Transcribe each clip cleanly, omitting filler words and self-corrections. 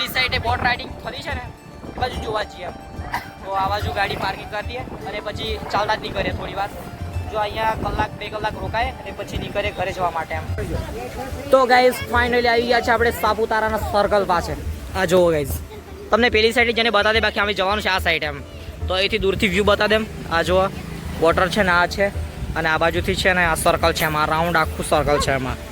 પેલી સાઈડે boat riding થતી છે ને એ બાજુ જોવા જઈએ તો આ બાજુ ગાડી પાર્કિંગ કરી દઈએ અને પછી ચાલતા જ નીકળીએ થોડી વાર જો અહીંયા કલાક 2 કલાક રોકાય અને પછી નીકળીએ ઘરે જવા માટે એમ તો ગાઈઝ ફાઇનલી આવી ગયા છે આપણે સાપુતારાના સર્કલ પાસે આ જુઓ ગાઈઝ તમને પેલી સાઈડે જેને બતા દે બાકી અમે જવાનું છે આ સાઈડ એમ તો અહીંથી દૂરથી વ્યૂ બતા દેમ આ જુઓ વોટર છે ને આ છે અને આ બાજુથી છે ને આ સર્કલ છે એમાં રાઉન્ડ આખું સર્કલ છે એમાં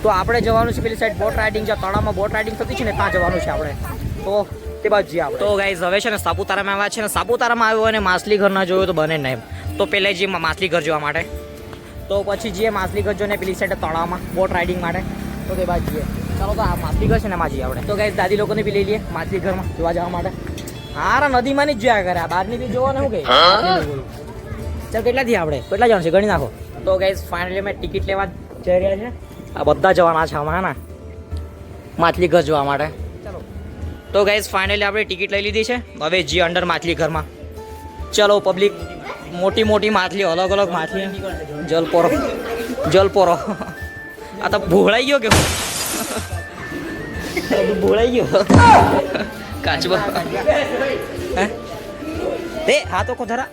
તો આપણે જવાનું છે પેલી સાઈડ બોટ રાઇડિંગ જ્યાં તળાવમાં બોટ રાઇડિંગ થતી છે ને ત્યાં જવાનું છે આપણે તો તે બાજુ જઈએ આપણે તો ગાઈઝ હવે છે ને સાપુતારામાં આવ્યા છે ને સાપુતારામાં આવ્યો અને માછલી ઘર ના જોયું તો બને નહીં તો પહેલાં જઈએ માછલી ઘર જોવા માટે તો પછી જઈએ માછલી ઘર જોઈને પેલી સાઈડ તળાવમાં બોટ રાઇડિંગ માટે તો તે બાજુ જઈએ ચાલો તો આ માછલી ઘર છે ને એમાં જઈએ આપણે તો ગાઈઝ દાદી લોકોને બી લઈ લઈએ માછલી ઘરમાં જોવા જવા માટે હારા નદીમાં જ જોયા કરે આ બહારની બી જોવા ને શું કહે ચાલ કેટલાથી આપણે કેટલા જવાનું છે ગણી નાખો તો ગાઈઝ ફાઇનલી મેં ટિકિટ લેવા જઈ રહ્યા છે આ બધા જવાના છે આમાં ને માછલી ઘર જોવા માટે ચાલો તો ગાઈઝ ફાઇનલી આપણે ટિકિટ લઈ લીધી છે હવે જી અંડર માછલી ઘરમાં ચલો પબ્લિક મોટી મોટી માછલી અલગ અલગ માછલી જલપોરો આ તો ભોળાઈ ગયો કે ભોળાઈ ગયો કાચબો તે હા તો કોધરા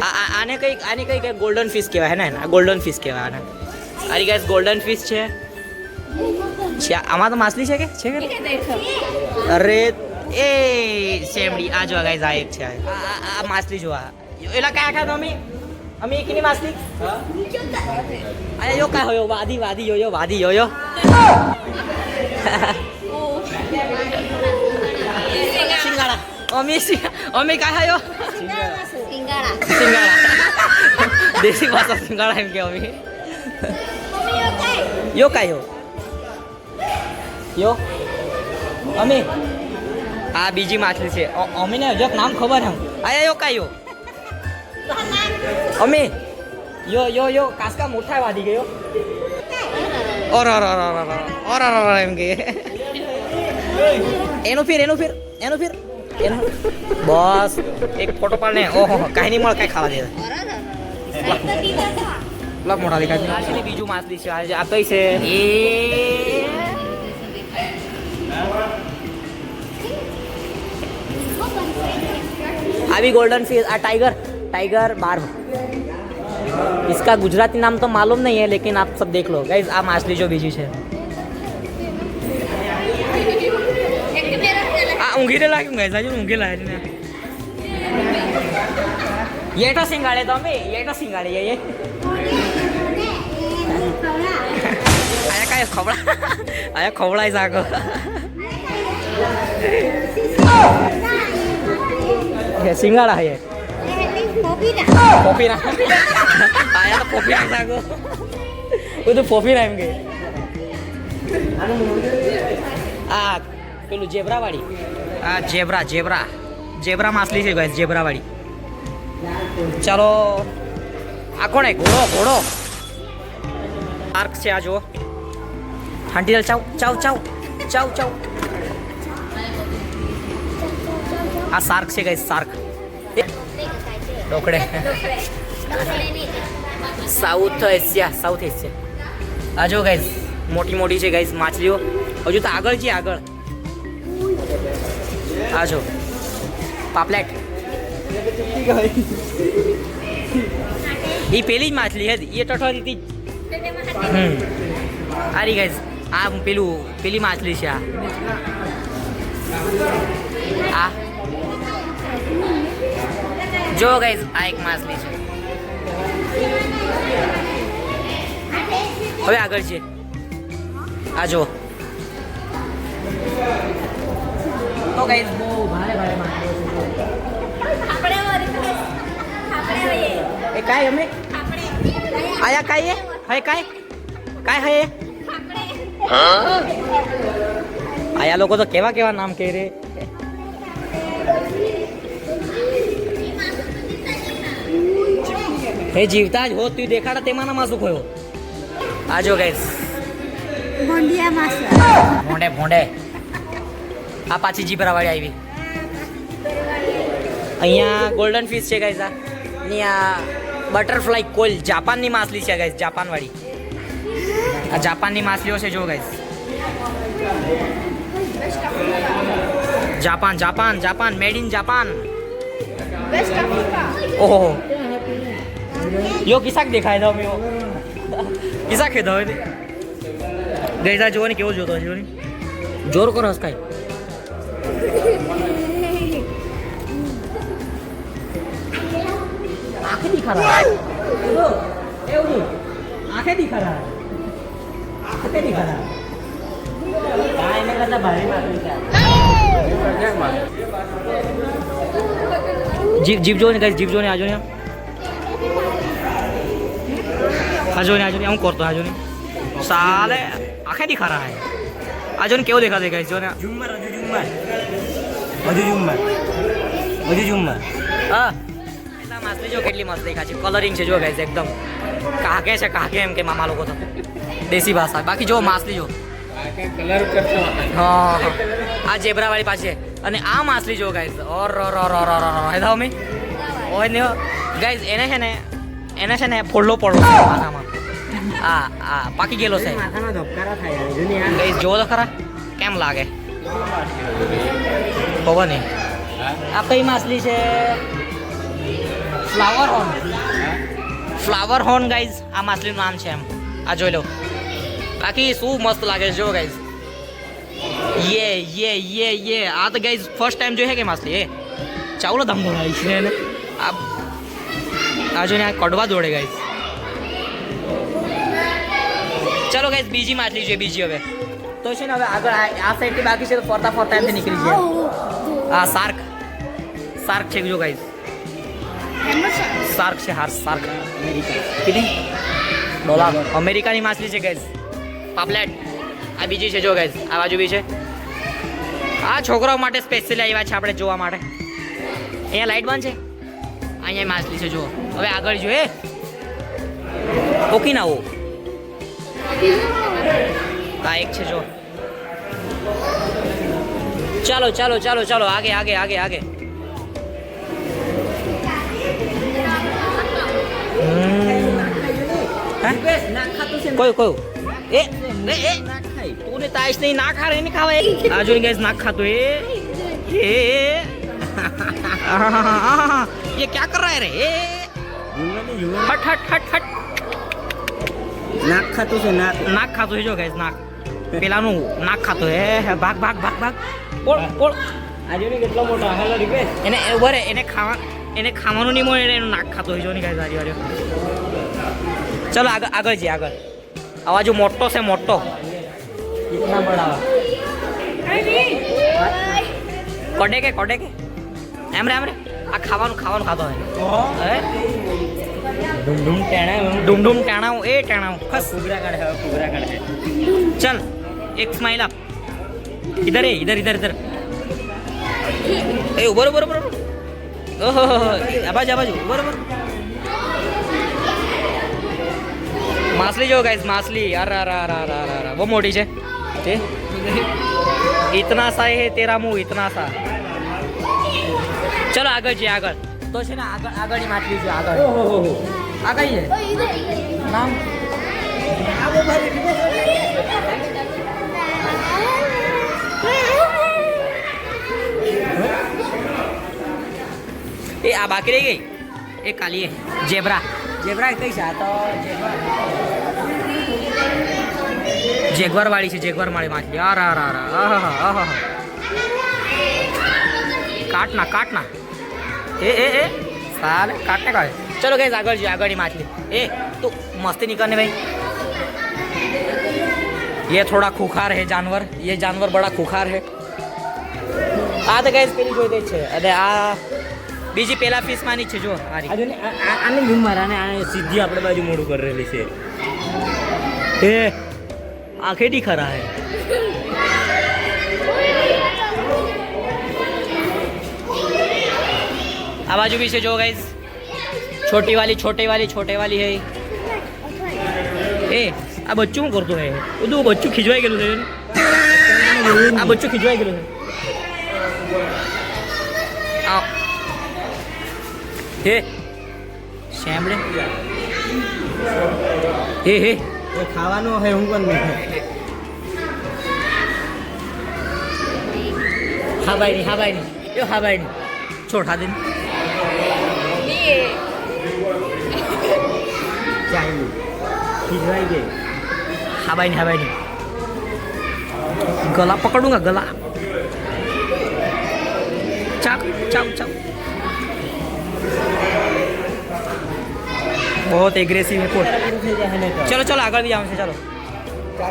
આને કઈ ગોલ્ડન ફિશ કહેવાય ને ગોલ્ડન ફિશ કહેવાય આને આરી ગાઈસ ગોલ્ડન ફિશ છે આમાં તો માછલી છે કે અરે એ શેમડી આ જો ગાઈસ આ એક છે આ માછલી જો આ એલા કયા ખાધો અમે એકની માછલી અરે યો કા હોયો વાદી યો સિંગાડા અમે કા ખાયો સિંગાડા દેશી ભાષા સિંગાડા એમ કે અમે યો કાયો યો અમે આ બીજી માછલી છે અમે ને હજુ નામ ખબર હમ આયા યો કાયો અમે યો કાસકા મોટા વાદી ગયો ઓર એમ કે એનું ફિર બસ એક ફોટો પાડને ઓહો કાઈ નહીં મળે કાઈ ખાવા દે બ્લોક મોટા દેખાય છે બીજું માછલી છે આ કઈ છે એ આવી गोल्डन फिश आ टाइगर बार्ब इसका गुजराती नाम तो मालूम नहीं है लेकिन आप सब देख लो गाइस आ मछली जो बीजी है आ ઊંઘી લાગ્યું ગાइस આજુ ઊંઘી લાગે ને ये तो सिंगाड़े तो हमें ये तो सिंगाड़े ये आया काय खवड़ा है जागो ये सिंगाड़ा है ये पोपीरा आया तो पोपीरा जागो वो तो पोपीरा एम के आ પેલું જેબ્રા વાળી આ જેબ્રા માછલી છે ગાઈસ જેબ્રા વાળી ચાલો આ કોણ હે ઘોડો આર્ક છે આ જો હાંડીલ ચાવ આ શાર્ક છે ગાઈસ શાર્ક ડોકડે સાઉથ એશિયા આ જો ગાઈસ મોટી છે ગાઈસ માછલીઓ હજુ તો આગળ છે આગળ આ જો પાપલેટ ये पेली मछली है ये टठोरी थी अरे गाइस आ पेली मछली છે આ જો ગાइस આ એક માછલી છે હવે આગળ છે આ જો તો ગાइस બહુ ભારે માછલી એ કાય અમે આયા કાય હે કાય હે આયા લોકો તો કેવા નામ કહે રે હે જીવતા જ હો તું દેખાડા તેમાંના માસુ ખોયો આજો ગાઈસ ભોંડિયા માસુ ભોંડે આ પાછી જીબ્રા વાળી આવી અહીંયા ગોલ્ડન ફિશ છે ગાઈસ આ ની આ બટરફ્લાય કોલ જાપાનની માછલી છે ગાઈસ જાપાન વાળી આ જાપાનની માછલીઓ છે જો guys Japan Japan Japan made in Japan West Africa. ओहो यो किसा देखाय दो मैं किसा खेदा હોય ગઈસા જોવો ને કેવો જોતો છે જોર કરો હસકાય आंखें दिखा रहा है आंखें दिखा रहा है आंखें दिखा रहा है એને કરતા ભારે મારી જીપ જો ને ગાઈસ જીપ જો ને આજો ને આજો ને હું કરતો આજો ને साले आंखें दिखा रहा है आजो ने केव देखा देगा इस जो ने झुम्मर मधु झुम्मर हां मासली जो કેટલી મસ્ત દેખા છે કલરિંગ છે જો ગાઈસ એકદમ કાકે છે કાકે એમ કે મામા લોકો તો દેશી ભાષા બાકી જો માસલી જો કાકે કલર કરતો હા આ ઝેબ્રા વાળી પાસે અને આ માસલી જો ગાઈસ ઓર હેદા મે ઓય ને ગાઈસ એને છે ને ફોડલો પડો માથામાં આ પાકી ગયેલો છે માથામાં ધબકારા થાય જોની આ ગાઈસ જો તો ખરા કેમ લાગે ખબર નહીં આ કઈ માસલી છે ફ્લાવર હોર્ન ગાઈઝ આ માછલીનું નામ છે એમ આ જોઈ લો બાકી શું મસ્ત લાગે છે જો ગાઈઝ યે આ તો ગાઈઝ ફર્સ્ટ ટાઈમ જોઈ છે કે માછલી એ ચાવલો ધમ દોડાવી છે એને આ જોઈને આ કડવા દોડે ગાઈઝ ચલો ગાઈઝ બીજી માછલી છે બીજી હવે તો છે ને હવે આગળ આ સાઈડથી બાકી છે તો ફરતા એમથી નીકળી જાય આ શાર્ક છે જો ગાઈઝ શાર્ક છે શાર્ક કીધી ડોલા અમેરિકાની માછલી છે ગાઈઝ પાપલેટ આ બીજી છે જો ગાઈઝ આ બાજુ બી છે આ છોકરાઓ માટે સ્પેશિયલી આવ્યા છે આપણે જોવા માટે અહીંયા લાઈટ બંધ છે અહીંયા માછલી છે જો હવે આગળ જોઈએ ઓકી ના હો આ એક છે જો ચાલો આગે કોઈ એ तूने ताश नहीं ना खा रहे नहीं खावा आजू ने गाइस नाक खातो ये क्या कर रहा है रे हट नाक खातो છે નાક ખાતો છે જો ગાઈસ નાક પેલાનું નાક ખાતો હે ભાગ પોળ આજો ને કેટલો મોટો હાલો રિક્વેસ્ટ એને ઉભરે એને ખાવાનું નહીં મળે એનું નાક ખાતો હોય જો ને ગાઈસ આજો ચલો આગળ જી આગળ આવા જો મોટો છે મોટો कितना बड़ा કોડે કે એમ રે આ ખાવાનું ખાતો હે ડુમ ટેણા એ ટેણા ખસ કુબરા કાઢે ચલ એક સ્માઈલ અપ इधर એ ઉભર ઓહો આ બાજુ ઉભર माछली जो गाइस माछली अरे वो मोटी है इतना सा है तेरा मुंह इतना सा चलो आगे जी आगे तो છે ને આગળની માછલી છે આગળ આ કઈ છે નામ એ આ બાકી રહી ગઈ એ કાલી જેબ્રા કઈ છે આ તો જેગવાર વાળી છે જેગવાર વાળી માછલી કાટના એ साले काटने का है चलो गाइस આગળની માછલી એ तो मस्ती नहीं करने भाई ये थोड़ा खूंखार है जानवर ये जानवर बड़ा खूंखार है આ તો ગાइस પેલી જોઈ દે છે અને આ બીજી પેલા ફિશ માની છે જો આની ઝુમ્મર આને સીધી આપણે બાજુ મોડું કરેલી છે એ આંખે દિખા રહા है આ બાજુ भी છે જો गाइस छोटे वाली है એ આ બચ્ચું શું કરતું હે બધું બચ્ચું ખીજવાઈ ગયેલું છે આ બચ્ચું ખીજવાઈ ગયેલું છે આ હે શેમડે હે ખાવાનું હે હું પણ हाँ भाई नहीं यो हाँ भाई नहीं छोड़ खा दिन ये हाँ भाई नहीं गला पकड़ूंगा गला चाक बहुत एग्रेसिव है कोट चलो આગળ બી આવશે ચાલો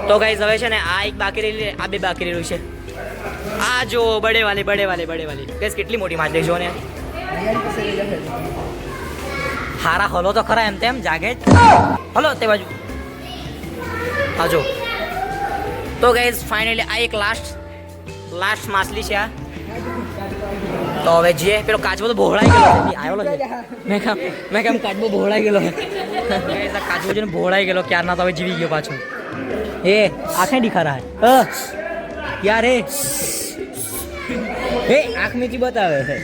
તો ગાઈઝ હવે છે ને આ એક બાકી રહેલી આ બે બાકી રહેલું છે આ જો બડે વાલી ગાઈઝ કેટલી મોટી માછલી જો ને હારા હલો તો ખરા એમ તેમ જાગે જ હલો તે બાજુ હા જો તો ગાઈઝ ફાઇનલી આ એક લાસ્ટ માછલી છે આ તો હવે જે પેલો કાચબો તો ભોળાઈ ગયેલો આવ્યો મેં કેમ કાચબો ભોળાઈ ગયેલો ગાઈઝ આ કાચબો છે ને ભોળાઈ ગયેલો ક્યારના તો હવે જીવી ગયો પાછો એ આંखें दिखा रहा है यार ए आँख में की बतावे है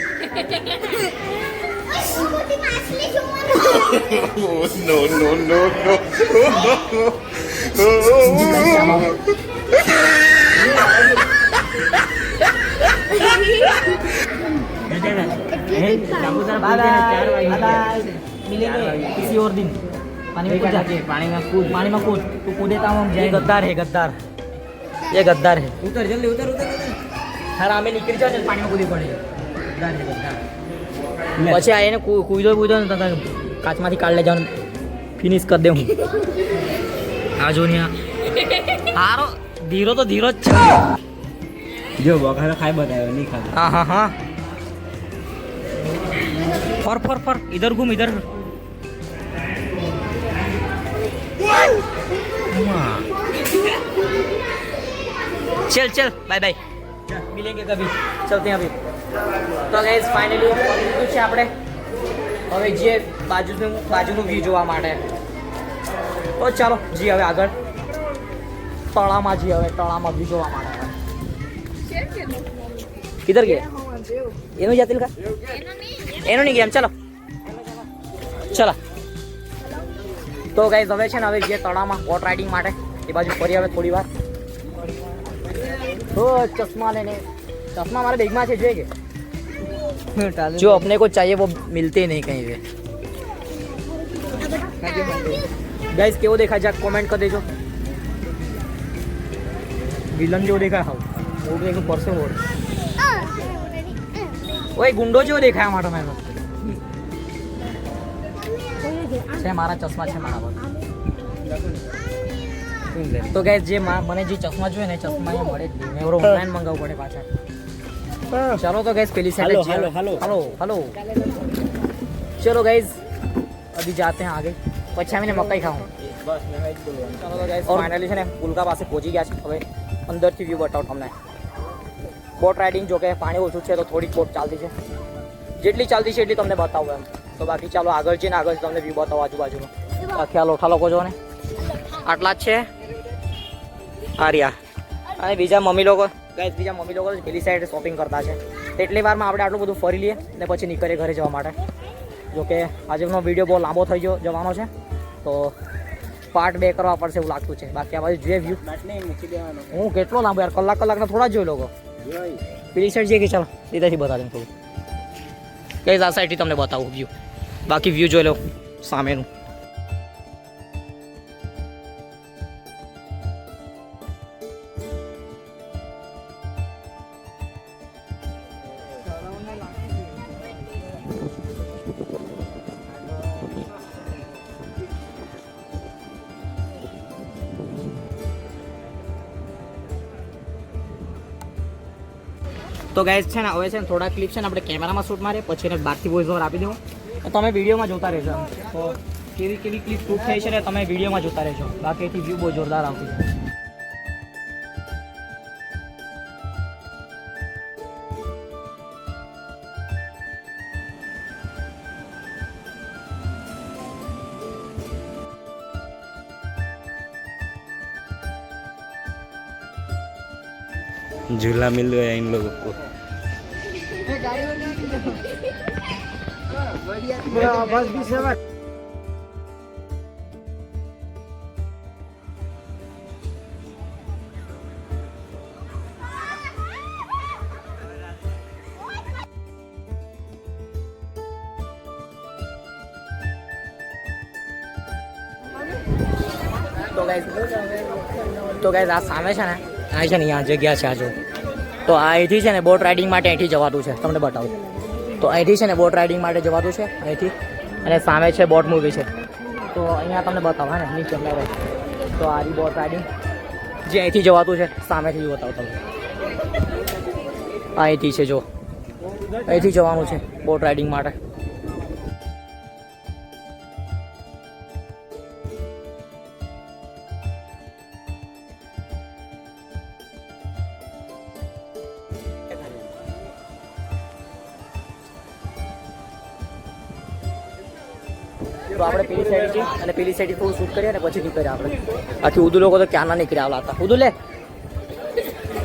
no. मिलेंगे किसी और दिन पानी में कूद तू कूदेता हूँ ये गद्दार है उतर जल्दी उतर हरामे निकल जाओ पानी में कूदी पड़े गद्दार પછી આ એને કૂદો ને તને કાચમાંથી કાઢ લે જાવ ફિનિશ કરી દે હું આ જો ને હારો ધીરો જ છે જો બગાડો ખાઈ બતાવ્યો નહીં ખાધો હા ફર इधर घूम इधर चल बाय मिलेंगे कभी चलते हैं अभी તો ગાઈઝ ફાઇનલી પહોંચી છે આપણે હવે જે બાજુનું વ્યૂ જોવા માટે તો ચાલો જી હવે આગળ તળામાં વ્યૂ જોવા માટે किधर गए એનું જાતિલ કા એનું નહીં ગયા ચાલો તો ગાઈઝ હવે છે ને હવે જે તળામાં બોટ રાઇડિંગ માટે એ બાજુ ફરી હવે થોડી વાર चश्मा हमारे बैग में है જોઈએ जो अपने को चाहिए वो मिलते ही नहीं कहीं पे गाइस કેવો દેખાય છે કોમેન્ટ કરી દેજો વિલન જેવો દેખાય હાવ ઓડ એક પરસે ઓડ ઓય ગુંડો જેવો દેખાય માટે મેં છે મારા ચશ્મા છે મારા પર તો ગાઈસ જે મને જે ચશ્મા જોઈએ ને ચશ્મા અહીંયા મળે જ નહીં મેં ઓનલાઈન મંગાવવું પડે પાછા चलो तो गाइस पहली साइड हेलो चलो गाइस अभी जाते हैं आगे પછી અમે મકાઈ ખાવું ચલો તો ગાઈસ ફાઇનલી છે ને પુલકા પાસે પહોંચી ગયા છે હવે અંદરથી વ્યૂ બતાવું તમને બોટ રાઇડિંગ જો કે પાણી ઓછું છે તો થોડીક બોટ ચાલતી છે જેટલી ચાલતી છે એટલી તમને બતાવું એમ તો બાકી ચાલો આગળ જઈને આગળ તમને વ્યૂ બતાવો આજુબાજુનો બાકી આ લોઠા લોકો જો ને આટલા જ છે આર્યા અને બીજા મમ્મી લોકો પેલી સાઈડ શોપિંગ કરતા છે એટલી વારમાં આપણે આટલું બધું ફરી લઈએ ને પછી નીકળીએ ઘરે જવા માટે જો કે આજનો વિડીયો બહુ લાંબો થઈ ગયો જવાનો છે તો પાર્ટ 2 કરવા પડશે એવું લાગતું છે બાકી આ બાજુ જે વ્યૂ હું કેટલો લાંબો યાર કલાકના થોડા જ જોઈ લોકો પેલી સાઈડ જઈએ કે ચાલો સીધાથી બતા દઉં થોડું કઈ આ સાઈડથી તમને બતાવું વ્યૂ બાકી વ્યૂ જોઈ લો સામેનું તો ગાઈઝ છે ને હવે છે ને થોડા ક્લિપ છે ને આપણે કેમેરામાં શૂટ મારીએ પછી એને બાકી વોઇસ ઓવર આપી દઉં તો તમે વિડીયોમાં જોતા રહેજો તો કેવી ક્લિપ શૂટ થઈ છે ને તમે વિડીયોમાં જોતા રહેજો બાકીથી વ્યૂ બહુ જોરદાર આવતી છે झूला मिल गया इन लोगों को बस भी सेवा તો ગાઈસ આ સામે છે ને આ છે ને અહીંયા જગ્યા છે આ જો તો આ અહીંથી છે ને બોટ રાઇડિંગ માટે અહીંથી જવાતું છે તમને બતાવું તો અહીંથી છે ને બોટ રાઇડિંગ માટે જવાતું છે અહીંથી અને સામે છે બોટ મૂવી છે તો અહીંયા તમને બતાવો હા ને નીચે રહે તો આ બોટ રાઇડિંગ જે અહીંથી જવાતું છે સામેથી બતાવો તમને અહીંથી છે જો અહીંથી જવાનું છે બોટ રાઇડિંગ માટે તો આપણે પેલી સાઈડ છે અને પેલી સાઈડ થોડું શૂટ કરીએ અને પછી નીકળીએ આપણે બાકી ઉદુ લોકો તો ક્યાંના નીકળ્યા આવલા હતા ઉદુ લે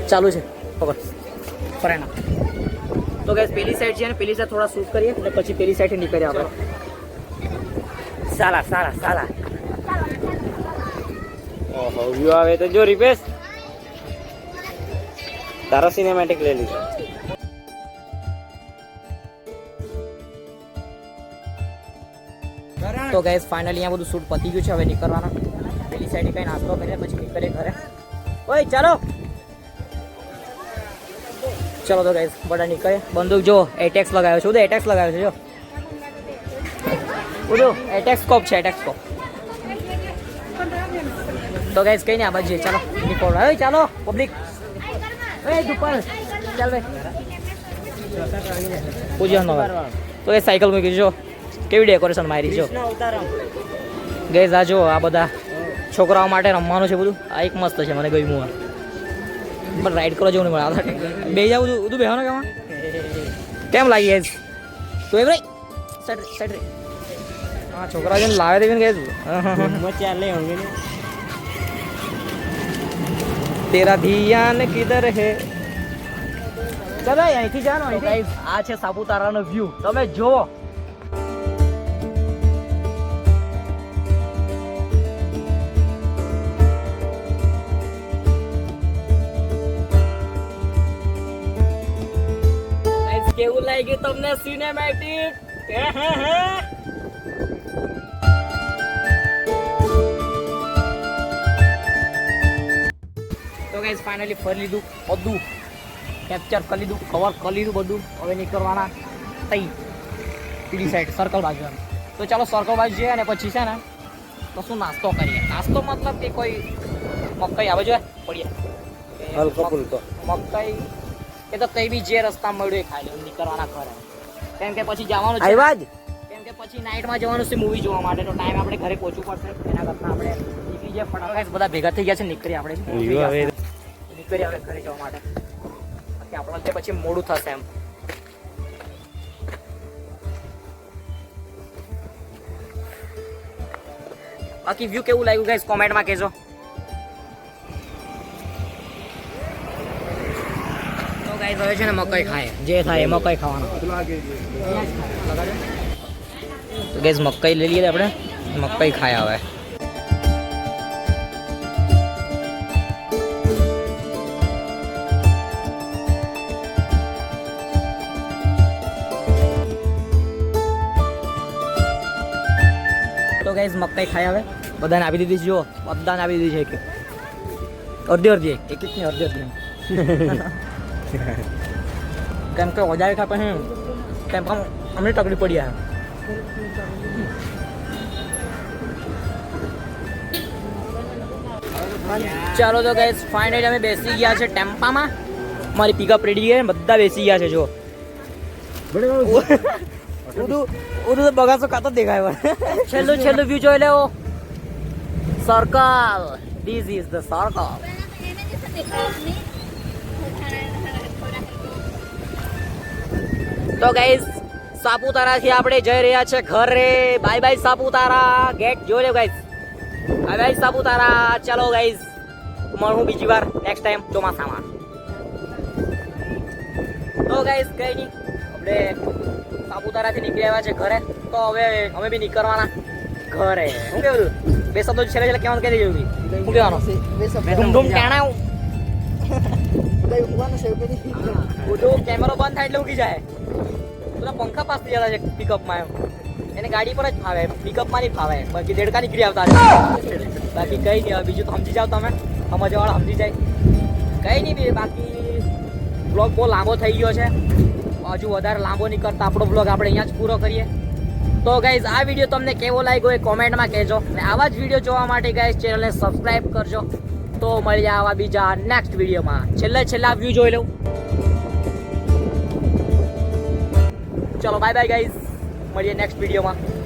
ચાલુ છે પકડ ફરેના તો ગાઈસ પેલી સાઈડ છે અને પેલી સાઈડ થોડા શૂટ કરીએ અને પછી પેલી સાઈડથી નીકળીએ આપણે સાલા સાલા સાલા ઓહો વ્યૂ આવે તો જો રિપેશ તારો સિનેમેટિક લઈ લીધો તો ગાઈસ ફાઇનલી અહીંયા બધું શૂટ પતી ગયું છે હવે નીકળવાના પેલી સાઈડે કઈ નાસ્તો કરીએ પછી નીકળીએ ઘરે ઓય ચાલો ચલો તો ગાઈસ બધા નીકળે બંદૂક જો એટેક્સ લગાવ્યો છે ઉદય એટેક્સ લગાવ્યો છે જો ઉદો એટેક્સ સ્કોપ છે એટેક્સ સ્કોપ તો ગાઈસ કઈ નહીં આ બાજુ ચાલો નીકળો હવે ચાલો પબ્લિક એ દુપાર ચાલ ભાઈ પૂજ્યા નો તો એ સાયકલ મૂકી જો કેવી ડેકોરેશન મારી જો ગઈઝ આ જો આ બધા છોકરાઓ માટે રમવાનું છે બધું આ એક મસ્ત છે મને ગમ્યું પણ રાઈડ કરવા જેવું નહીં મળે બે જાવ બધું બેહો ને કેમાં કેમ લાગી ગઈઝ તું એમ રહી સાઈડ રહી હા છોકરા જઈને લાવે દેવી ને ગઈઝ ચાલે હોંગે ને તેરા ધ્યાન કિધર હે ચલો અહીંથી જાનો ગાઈઝ આ છે સાપુતારાનો વ્યૂ તમે જુઓ કેવું લાગ્યું તમને સિનેમેટિક તો ગાઈસ ફાઇનલી ફરી લીધું બધું કેપ્ચર કરી લીધું કવર કરી લીધું બધું હવે નીકળવાના તઈ પીડી સાઈડ સર્કલ બાજુ તો ચાલો સર્કલ બાજુ જઈએ અને પછી છે ને તો શું નાસ્તો કરીએ નાસ્તો મતલબ કે કોઈ મકાઈ આવે જોઈએ પડીએ હલકો ફુલકો મકાઈ એ તો કઈ બી જે રસ્તા મળ્યું એ ખાઈ લેવું નીકળવાના ઘરે કેમ કે પછી જવાનું છે આવ્યા જ કેમ કે પછી નાઇટમાં જવાનું છે મૂવી જોવા માટે તો ટાઈમ આપણે ઘરે પહોંચવું પડશે એના કરતાં આપણે નીકળી જાય ફટાફટ બધા ભેગા થઈ ગયા છે નીકળી આપણે નીકળી આપણે ઘરે જવા માટે બાકી આપણને પછી મોડું થશે એમ બાકી વ્યૂ કેવું લાગ્યું ગાઈસ કોમેન્ટમાં કહેજો ગાઈસ હવે છે ને મકાઈ ખાય જે થાય એ મકાઈ ખાવાનો તો ગાઈસ મકાઈ લઈ લઈએ આપણે મકાઈ ખાય હવે તો ગાઈસ મકાઈ ખાય હવે બધાને આપી દીધી છે જો બધાને આપી દીધી છે અડધી અડધી એક ની અડધી કેમ કે વધારે ખા પછી કેમ કે અમને તકલીફ પડી આ ચાલો તો ગાઈસ ફાઇનલી અમે બેસી ગયા છે ટેમ્પામાં મારી પિકઅપ રેડી છે બધા બેસી ગયા છે જો ઉડું તો બગાસો કાતો દેખાય છેલ્લું વ્યૂ જોઈ લેવો circle this is the circle તો ગાઈસ સાપુતારાથી આપણે જઈ રહ્યા છે ઘરે બાય બાય સાપુતારા ગેટ જોઈ લે ગાઈસ બાય બાય સાપુતારા ચાલો ગાઈસ મળું બીજી વાર નેક્સ્ટ ટાઈમ ચોમાસામાં તો ગાઈસ કઈ નહીં આપણે સાપુતારાથી નીકળી આવ્યા છે ઘરે તો હવે અમે બી નીકળવાના ઘરે શું કેવું બે શબ્દો છેલ્લે કહેવાનું કહી દેજો શું કહેવાનું ધૂમધૂમ ટાણા બધું કેમેરો બંધ થાય એટલે ઉગી જાય બધા પંખા પાસ થઈ જતા છે પિકઅપમાં એમ એને ગાડી પર જ ફાવે પિકઅપમાં નહીં ફાવે બાકી દેડકા નીકળી આવતા બાકી કંઈ નહીં, હવે બીજું તો સમજી જાઓ તમે, સમજવાવાળા સમજી જાય. કંઈ નહીં બી, બાકી બ્લોગ બહુ લાંબો થઈ ગયો છે. હજુ વધારે લાંબો નહીં કરતા આપણો બ્લોગ આપણે અહીંયા જ પૂરો કરીએ. તો ગાઈઝ આ વિડીયો તમને કેવો લાગ્યો એ કોમેન્ટમાં કહેજો, અને આવા જ વિડીયો જોવા માટે ગાઈઝ ચેનલને સબસ્ક્રાઇબ કરજો. તો મળીએ આવા બીજા નેક્સ્ટ વિડીયોમાં. છેલ્લા વ્યૂ જોઈ લઉં. ચલો બાય બાય ગાઈઝ, મળીએ નેક્સ્ટ વિડીયોમાં.